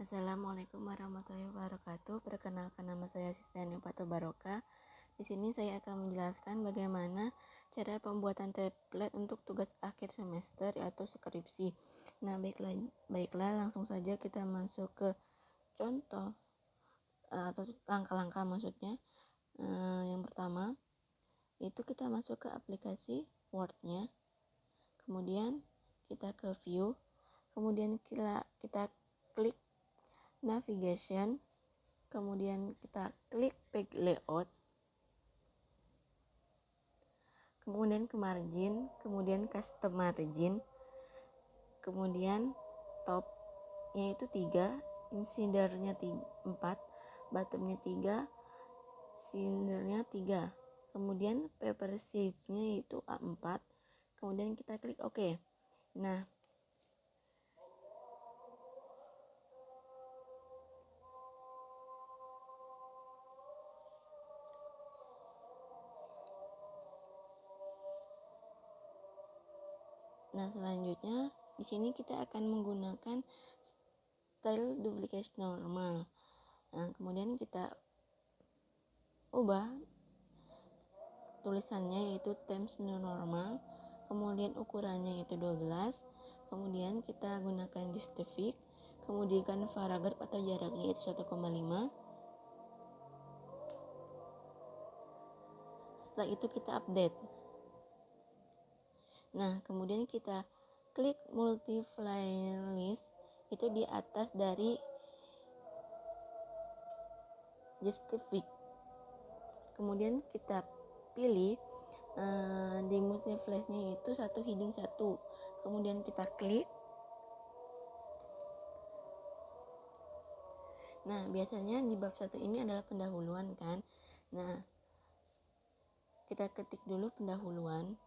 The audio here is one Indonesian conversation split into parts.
Assalamualaikum warahmatullahi wabarakatuh. Perkenalkan, nama saya Sistiani Pato Baroka. Di sini saya akan menjelaskan bagaimana cara pembuatan template untuk tugas akhir semester atau skripsi. Nah, baiklah langsung saja kita masuk ke contoh atau langkah-langkah maksudnya. Yang pertama itu kita masuk ke aplikasi Word-nya. Kemudian kita ke view. Kemudian kita klik navigation, kemudian kita klik page layout, kemudian ke margin, kemudian custom margin, kemudian topnya itu 3, insidernya 4, bottomnya 3, cylindernya 3, kemudian paper size-nya itu A4, kemudian kita klik OK. Nah, selanjutnya di sini kita akan menggunakan style duplicate normal. Nah, kemudian kita ubah tulisannya yaitu Times New Normal, kemudian ukurannya yaitu 12, kemudian kita gunakan justify, kemudian paragraf atau jaraknya yaitu 1,5. Setelah itu kita update. Nah, kemudian kita klik multiply list itu di atas dari justify. Kemudian kita pilih di multiply-nya itu satu heading 1. Kemudian kita klik. Nah, biasanya di bab 1 ini adalah pendahuluan kan. Nah, kita ketik dulu pendahuluan.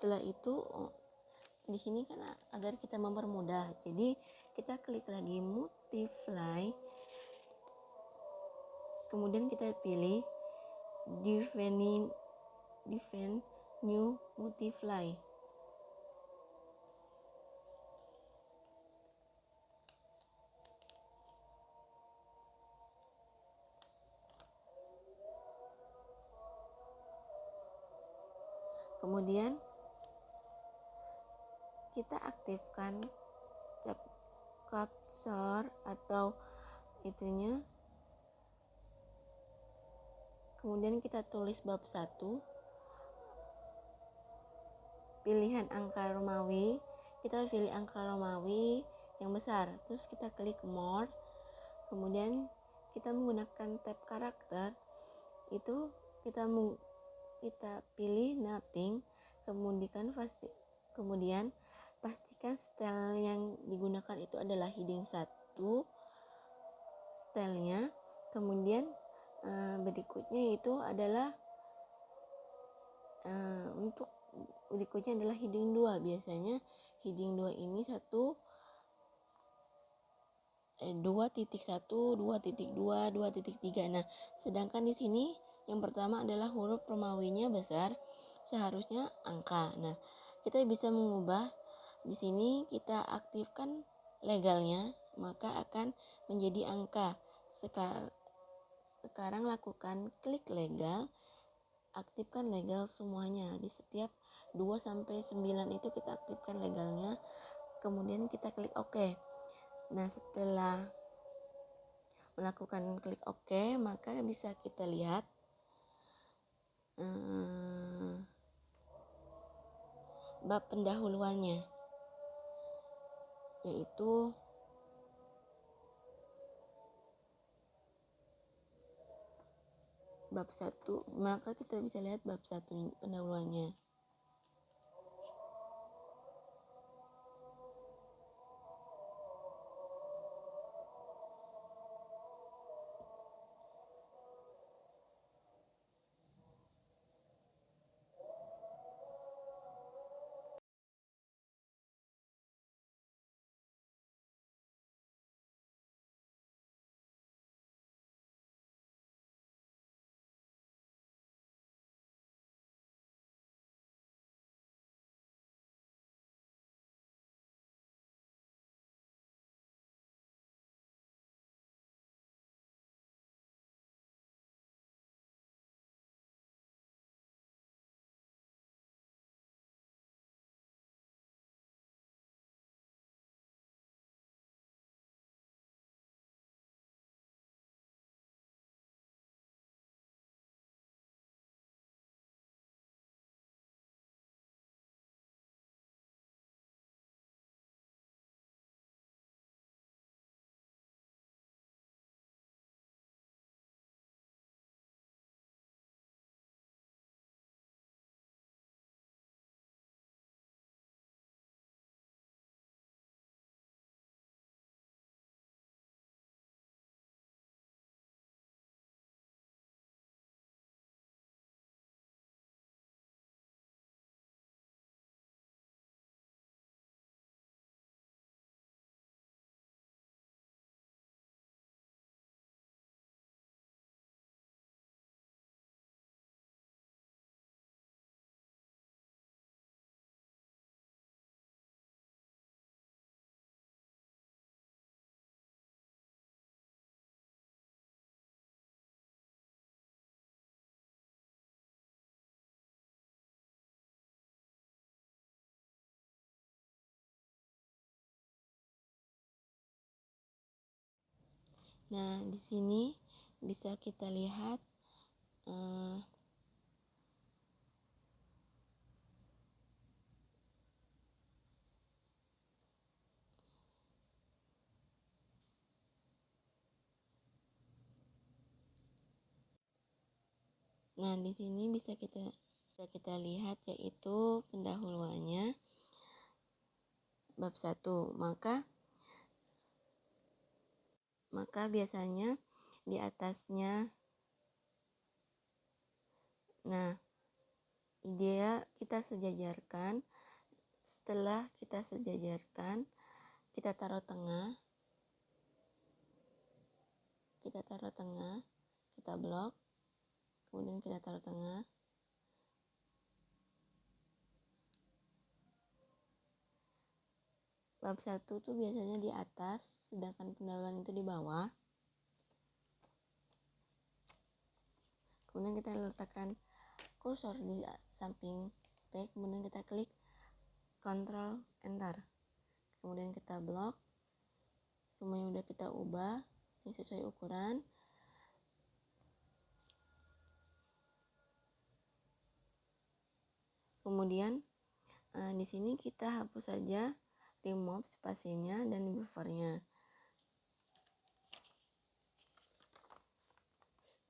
Setelah itu di sini kan agar kita mempermudah, jadi kita klik lagi multiply, kemudian kita pilih define new multiply. Kemudian kita aktifkan capture atau itunya. Kemudian kita tulis bab 1, pilihan angka Romawi, kita pilih angka Romawi yang besar, terus kita klik more, kemudian kita menggunakan tab karakter itu kita pilih nothing, kemudian pastikan style yang digunakan itu adalah heading 1 stylenya. Kemudian berikutnya itu adalah untuk berikutnya adalah heading 2. Biasanya heading 2 ini 2.1, 2.2, 2.3. Nah, sedangkan di sini yang pertama adalah huruf Romawinya besar, seharusnya angka. Nah, kita bisa mengubah di sini, kita aktifkan legalnya, maka akan menjadi angka. Sekarang lakukan klik legal, aktifkan legal semuanya. Di setiap 2 sampai 9 itu kita aktifkan legalnya. Kemudian kita klik OK. Nah, setelah melakukan klik OK, maka bisa kita lihat bab pendahuluannya, yaitu bab 1. Maka kita bisa lihat bab 1 pendahuluannya. Nah, di sini bisa kita lihat nah, di sini bisa kita lihat yaitu pendahuluannya bab 1. Maka biasanya di atasnya, nah, ideal kita sejajarkan. Setelah kita sejajarkan, kita taruh tengah, kita blok, kemudian kita taruh tengah. Bab 1 tuh biasanya di atas, sedangkan pendahuluan itu di bawah. Kemudian kita letakkan kursor di samping P, kemudian kita klik Ctrl Enter. Kemudian kita blok, semuanya udah kita ubah ini sesuai ukuran. Kemudian di sini kita hapus saja remove spasinya dan buffernya.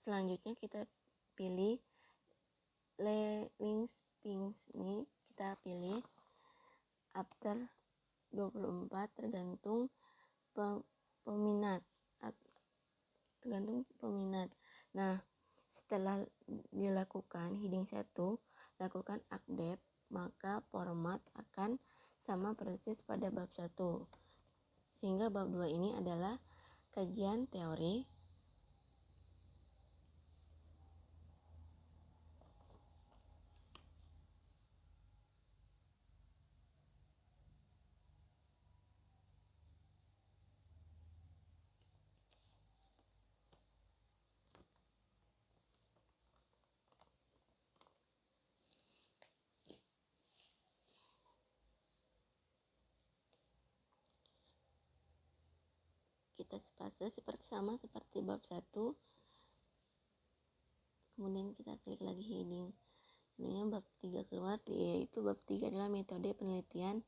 Selanjutnya kita pilih link sphinx, ini kita pilih after 24 tergantung peminat. Nah, setelah dilakukan heading 1, lakukan update, maka format akan sama persis pada bab 1. Sehingga bab 2 ini adalah kajian teori. Kita spase sama seperti bab 1. Kemudian kita klik lagi heading. Ini bab 3 keluar, yaitu bab 3 adalah metode penelitian.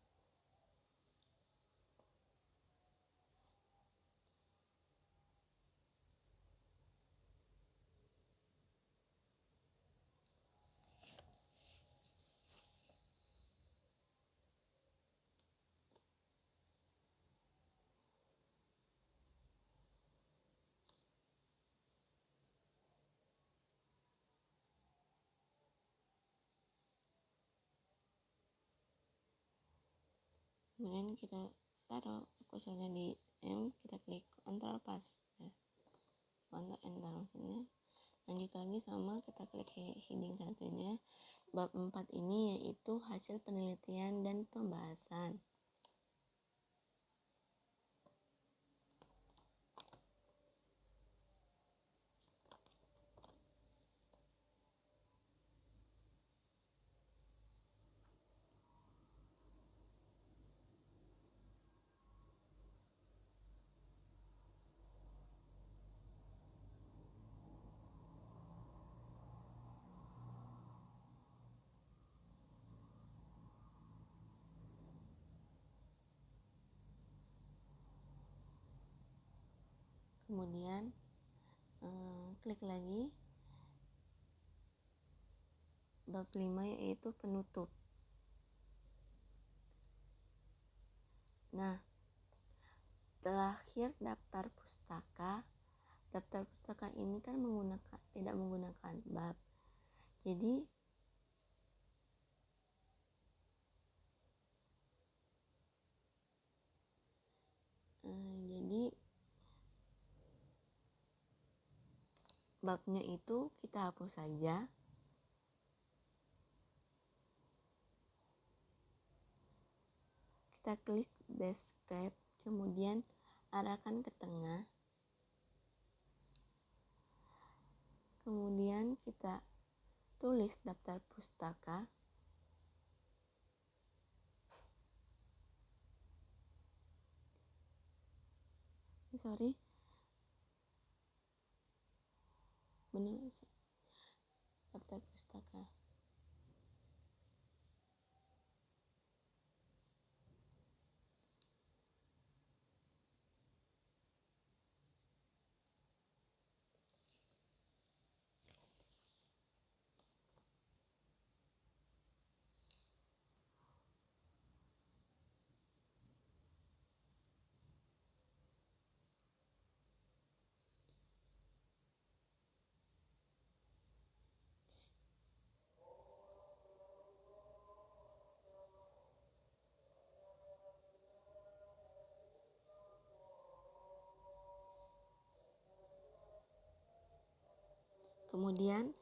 Kemudian kita taruh kursornya di M, kita klik Ctrl pas, Ctrl Enter maksudnya. Lanjut lagi sama, kita klik heading satunya. Bab 4 ini yaitu hasil penelitian dan pembahasan. Kemudian klik lagi bab 5 yaitu penutup. Nah, terakhir daftar pustaka. Daftar pustaka ini kan tidak menggunakan bab. Jadi babnya itu kita hapus saja. Kita klik Escape, kemudian arahkan ke tengah. Kemudian kita tulis daftar pustaka. benar daftar pustaka. Kemudian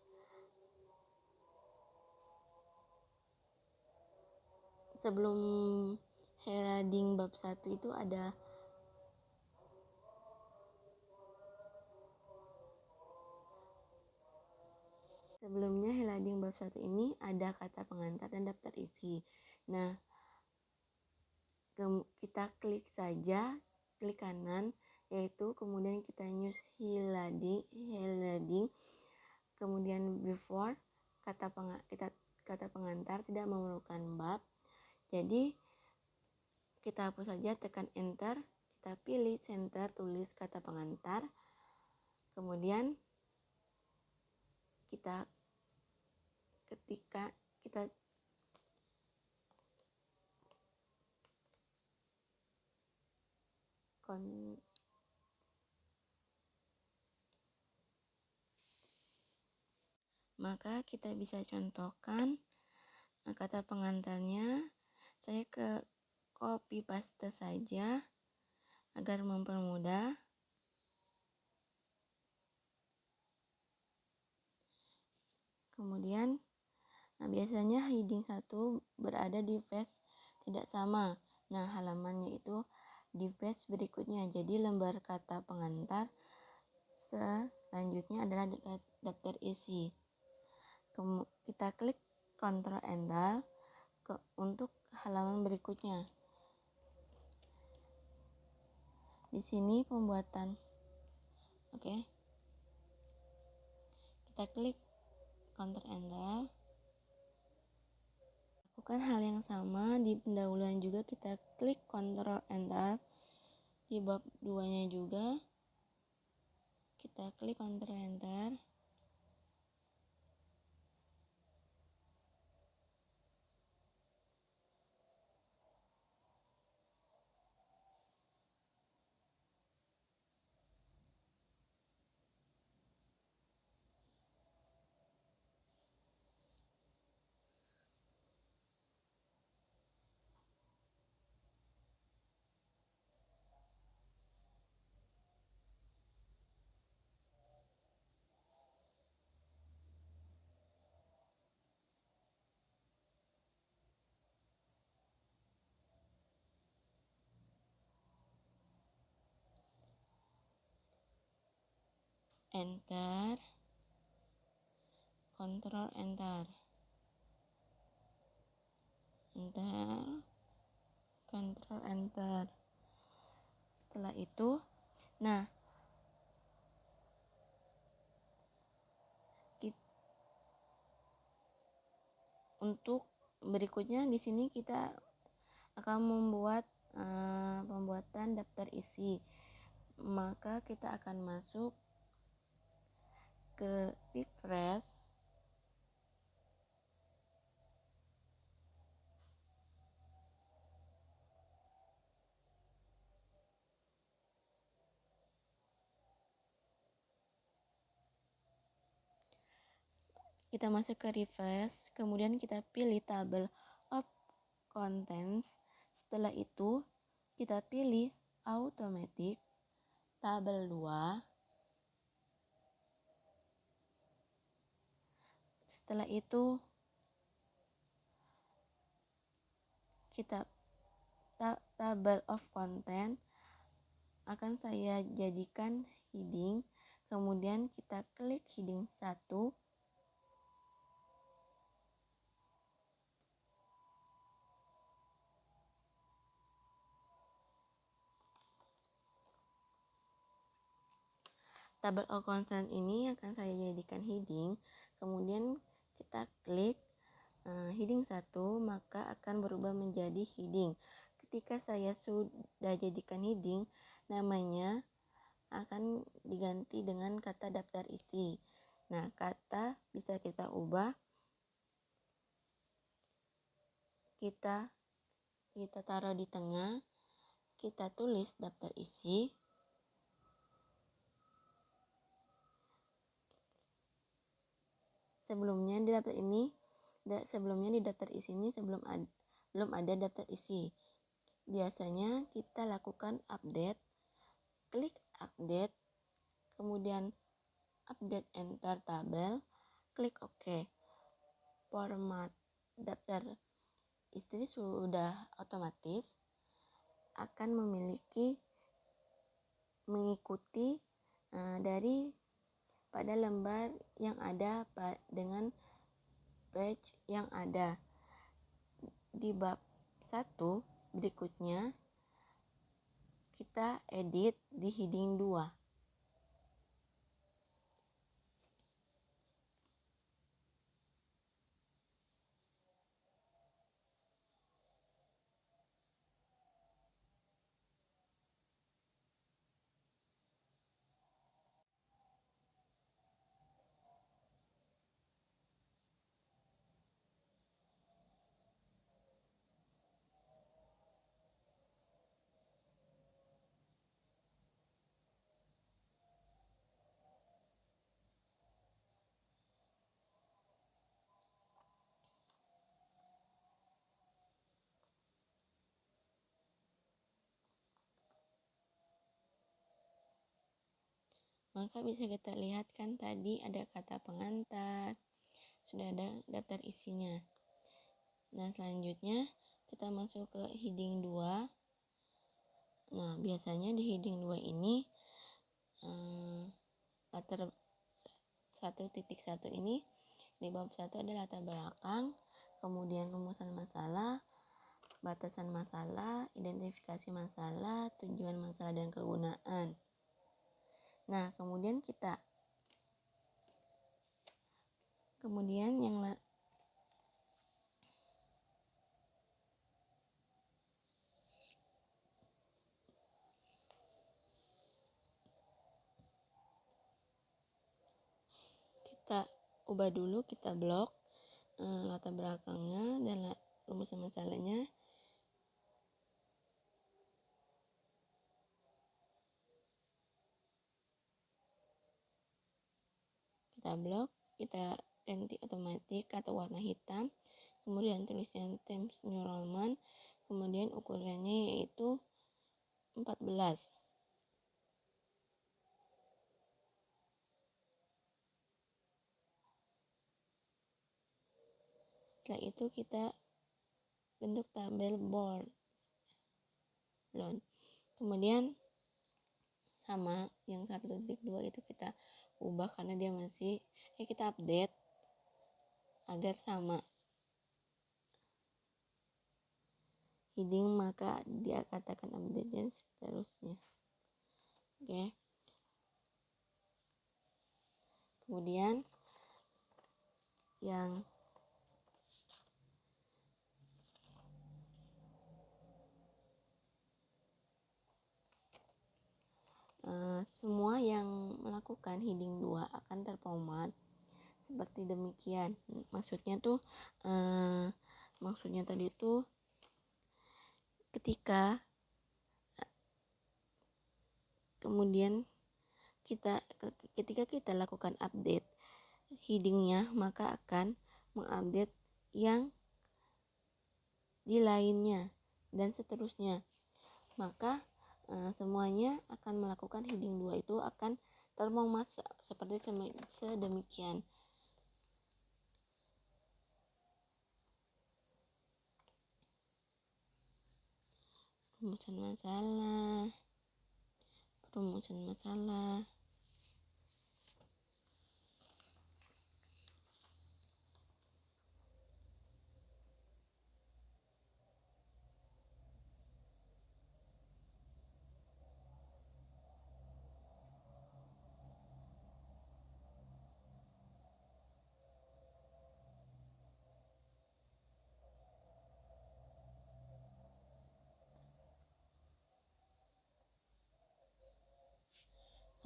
sebelum heading bab 1 itu ada sebelumnya heading bab 1 ini ada kata pengantar dan daftar isi. Nah, kita klik saja, klik kanan, yaitu kemudian kita use heading, kemudian before kata pengantar tidak memerlukan bab. Jadi kita hapus saja, tekan enter, kita pilih center, tulis kata pengantar, kemudian kita maka kita bisa contohkan kata pengantarnya. Saya copy paste saja agar mempermudah. Kemudian biasanya heading 1 berada di page tidak sama. Nah, halamannya itu di page berikutnya. Jadi lembar kata pengantar selanjutnya adalah daftar isi. Kita klik Ctrl Enter untuk halaman berikutnya. Di sini pembuatan. Oke. Kita klik Ctrl Enter. Lakukan hal yang sama di pendahuluan juga, kita klik Ctrl Enter. Di bab 2-nya juga kita klik Ctrl Enter. Enter, Ctrl Enter, Enter, Ctrl Enter. Setelah itu, nah, untuk berikutnya di sini kita akan membuat pembuatan daftar isi. Maka kita akan masuk ke refresh. Kita masuk ke refresh, kemudian kita pilih table of contents. Setelah itu kita pilih automatic tabel 2. Setelah itu kita table of content akan saya jadikan heading, kemudian kita klik heading 1. Tabel all constant ini akan saya jadikan heading, kemudian kita klik heading 1, maka akan berubah menjadi heading. Ketika saya sudah jadikan heading, namanya akan diganti dengan kata daftar isi. Nah, kata bisa kita ubah, kita taruh di tengah, kita tulis daftar isi. Sebelumnya di daftar isi ini belum ada daftar isi. Biasanya kita lakukan update, klik update, kemudian update enter tabel, klik OK. Format daftar isi sudah otomatis akan mengikuti dari pada lembar yang ada dengan page yang ada. Di bab 1 berikutnya kita edit di heading 2. Maka bisa kita lihat kan tadi ada kata pengantar, sudah ada daftar isinya. Nah, selanjutnya kita masuk ke heading 2. Nah, biasanya di heading 2 ini latar 1.1 ini di bab 1 ada latar belakang, kemudian rumusan masalah, batasan masalah, identifikasi masalah, tujuan masalah dan kegunaan. Nah, kemudian yang kita ubah dulu, kita blok latar belakangnya dan rumusan masalahnya. Kita blok, kita ganti otomatis atau warna hitam, kemudian tulisan Times New Roman, kemudian ukurannya yaitu 14. Setelah itu kita bentuk tabel board. Kemudian sama yang 1.2 itu kita ubah karena dia masih kita update agar sama heading, maka dia katakan update dan seterusnya. Oke. Kemudian yang semua yang melakukan heading 2 akan terformat seperti demikian. Maksudnya tadi itu ketika kita lakukan update headingnya, maka akan mengupdate yang di lainnya dan seterusnya. Maka semuanya akan melakukan heading 2 itu akan terformat seperti sedemikian. Rumusan masalah.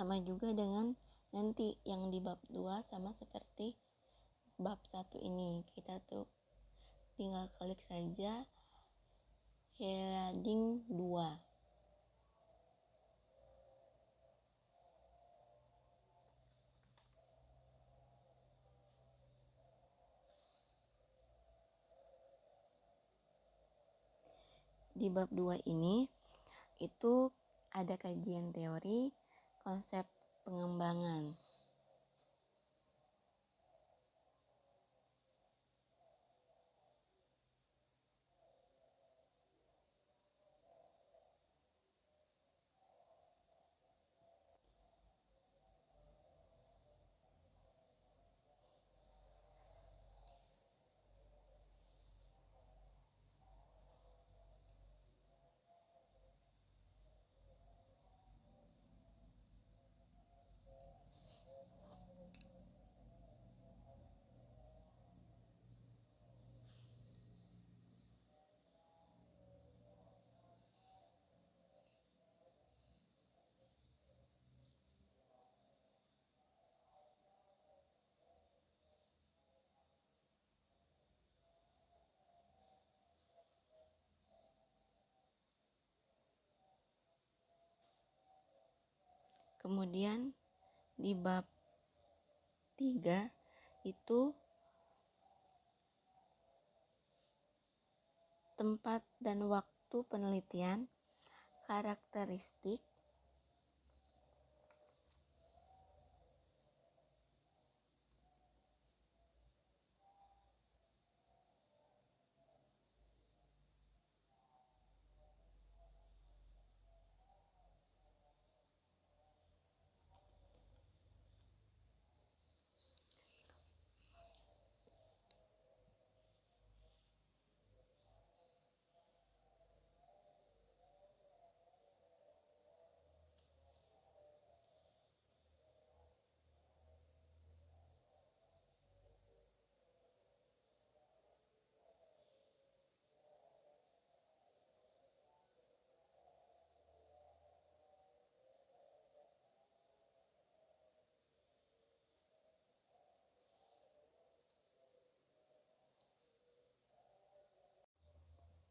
Sama juga dengan nanti yang di bab 2 sama seperti bab 1 ini. Kita tuh tinggal klik saja heading 2. Di bab 2 ini itu ada kajian teori, konsep pengembangan. Kemudian di bab 3 itu tempat dan waktu penelitian, karakteristik,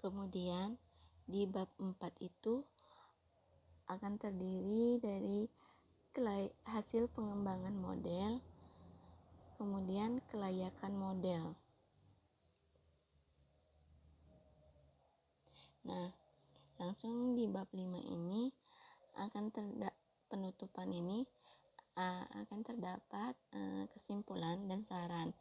kemudian di bab 4 itu akan terdiri dari hasil pengembangan model, kemudian kelayakan model. Nah, langsung di bab 5 ini penutupan ini akan terdapat kesimpulan dan saran.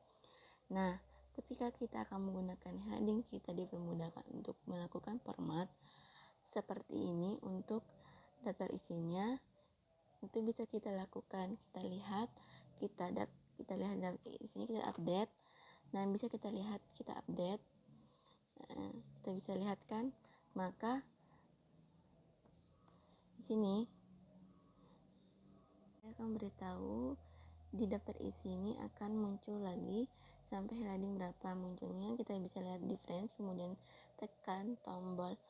Nah, ketika kita akan menggunakan heading, kita dipermudahkan untuk melakukan format seperti ini untuk daftar isinya. Itu bisa kita lakukan. Kita lihat di sini kita update. Nah, bisa kita lihat kita update. Kita bisa lihat kan, maka di sini saya akan beritahu di daftar isi ini akan muncul lagi sampai heading berapa munculnya. Kita bisa lihat difference, kemudian tekan tombol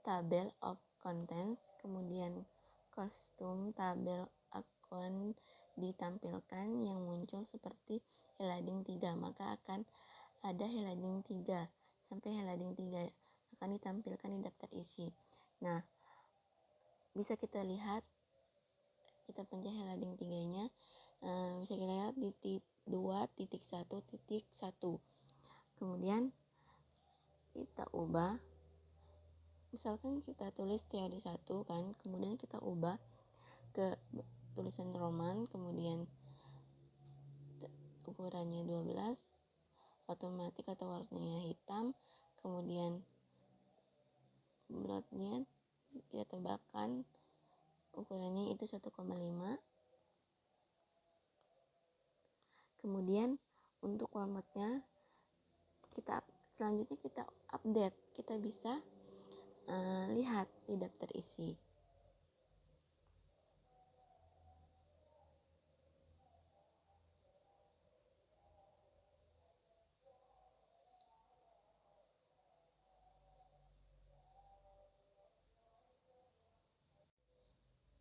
table of contents, kemudian kostum tabel akan ditampilkan yang muncul seperti heading 3, maka akan ada heading 3 sampai heading 3 akan ditampilkan di daftar isi. Nah, bisa kita lihat, kita pencet heading 3-nya, bisa kita lihat di 2.1.1. Kemudian kita ubah, misalkan kita tulis teori 1 kan, kemudian kita ubah ke tulisan Roman, kemudian ukurannya 12, otomatis atau warnanya hitam, kemudian backgroundnya kita tambahkan ukurannya itu 1,5. Kemudian untuk formatnya selanjutnya kita update, kita bisa lihat di daftar isi.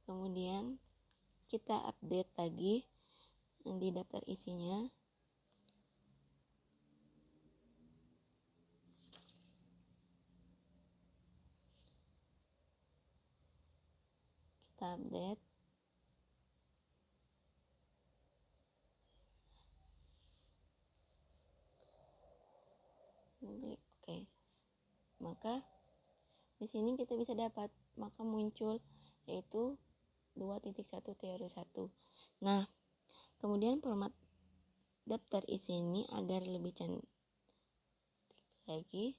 Kemudian kita update lagi di daftar isinya. Kita update. Oke. Maka di sini kita bisa dapat, maka muncul yaitu 2.1 teori 1. Nah, kemudian format daftar isi ini agar lebih cantik lagi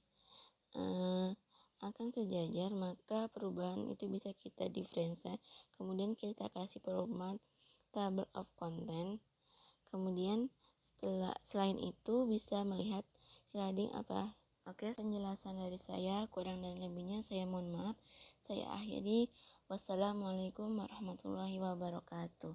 akan sejajar, maka perubahan itu bisa kita diferensiasi. Kemudian kita kasih format table of content. Kemudian selain itu bisa melihat sliding apa. Oke, penjelasan dari saya, kurang dan lebihnya saya mohon maaf. Saya akhiri. Wassalamualaikum warahmatullahi wabarakatuh.